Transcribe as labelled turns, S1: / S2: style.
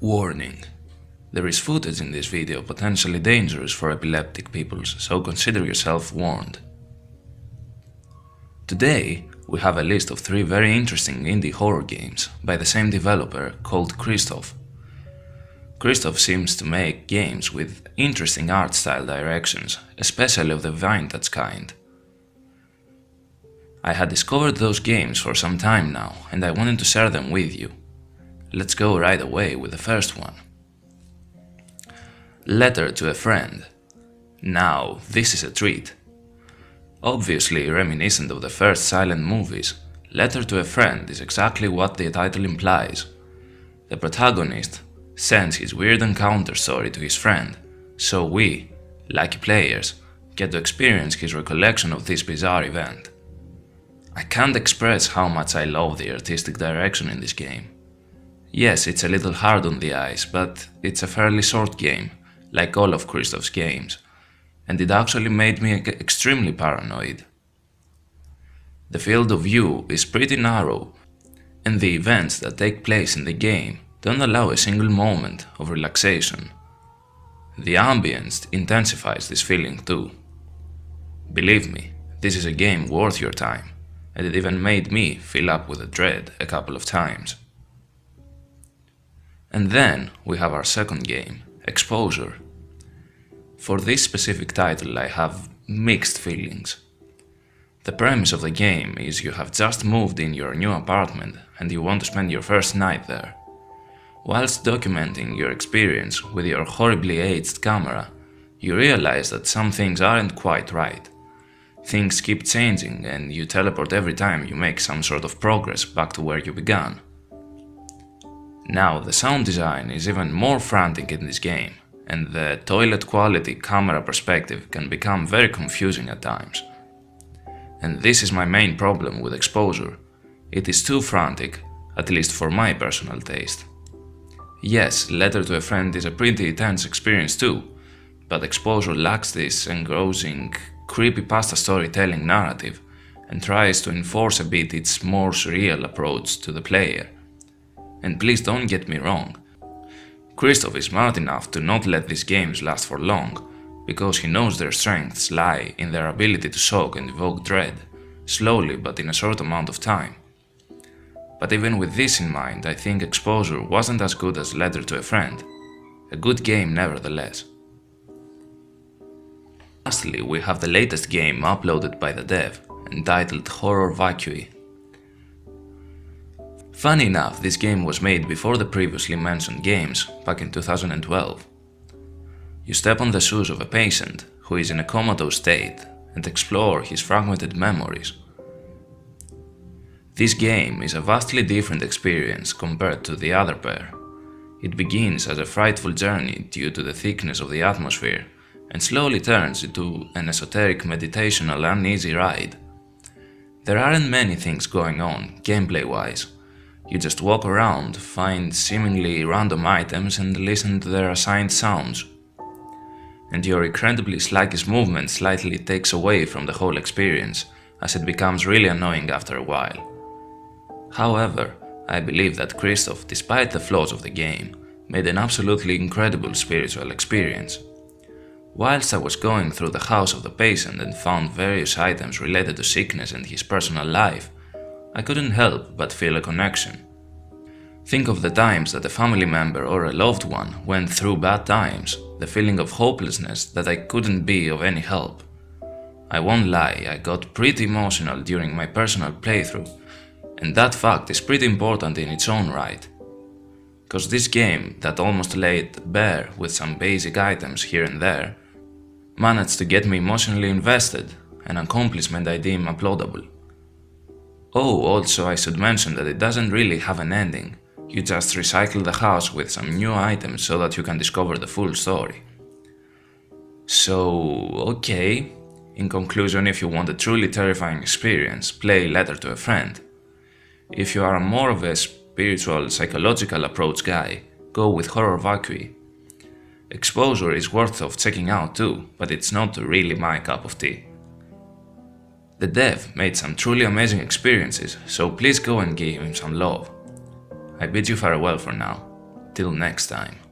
S1: Warning: there is footage in this video potentially dangerous for epileptic people, so consider yourself warned. Today, we have a list of 3 very interesting indie horror games by the same developer called Christoph. Christoph seems to make games with interesting art style directions, especially of the vintage kind. I had discovered those games for some time now, and I wanted to share them with you. Let's go right away with the first one. Letter to a Friend. Now, this is a treat. Obviously reminiscent of the first silent movies, Letter to a Friend is exactly what the title implies. The protagonist sends his weird encounter story to his friend, so we, lucky players, get to experience his recollection of this bizarre event. I can't express how much I love the artistic direction in this game. Yes, it's a little hard on the eyes, but it's a fairly short game, like all of Christoph's games, and it actually made me extremely paranoid. The field of view is pretty narrow, and the events that take place in the game don't allow a single moment of relaxation. The ambience intensifies this feeling too. Believe me, this is a game worth your time, and it even made me fill up with dread a couple of times. And then we have our second game, Exposure. For this specific title I have mixed feelings. The premise of the game is you have just moved in your new apartment and you want to spend your first night there. Whilst documenting your experience with your horribly aged camera, you realize that some things aren't quite right. Things keep changing and you teleport every time you make some sort of progress back to where you began. Now, the sound design is even more frantic in this game, and the toilet quality camera perspective can become very confusing at times. And this is my main problem with Exposure. It is too frantic, at least for my personal taste. Yes, Letter to a Friend is a pretty tense experience too, but Exposure lacks this engrossing, creepypasta storytelling narrative and tries to enforce a bit its more surreal approach to the player. And please don't get me wrong, Christoph is smart enough to not let these games last for long, because he knows their strengths lie in their ability to shock and evoke dread, slowly but in a short amount of time. But even with this in mind, I think Exposure wasn't as good as Letter to a Friend. A good game nevertheless. Lastly, we have the latest game uploaded by the dev, entitled Horror Vacui. Funny enough, this game was made before the previously mentioned games, back in 2012. You step on the shoes of a patient who is in a comatose state and explore his fragmented memories. This game is a vastly different experience compared to the other pair. It begins as a frightful journey due to the thickness of the atmosphere and slowly turns into an esoteric meditational uneasy ride. There aren't many things going on, gameplay-wise. You just walk around, find seemingly random items and listen to their assigned sounds. And your incredibly sluggish movement slightly takes away from the whole experience, as it becomes really annoying after a while. However, I believe that Christoph, despite the flaws of the game, made an absolutely incredible spiritual experience. Whilst I was going through the house of the patient and found various items related to sickness and his personal life, I couldn't help but feel a connection. Think of the times that a family member or a loved one went through bad times, the feeling of hopelessness that I couldn't be of any help. I won't lie, I got pretty emotional during my personal playthrough, and that fact is pretty important in its own right. Cause this game, that almost laid bare with some basic items here and there, managed to get me emotionally invested, an accomplishment I deem applaudable. Oh, also I should mention that it doesn't really have an ending, you just recycle the house with some new items so that you can discover the full story. So, okay, in conclusion, if you want a truly terrifying experience, play Letter to a Friend. If you are more of a spiritual, psychological approach guy, go with Horror Vacui. Exposure is worth of checking out too, but it's not really my cup of tea. The dev made some truly amazing experiences, so please go and give him some love. I bid you farewell for now. Till next time.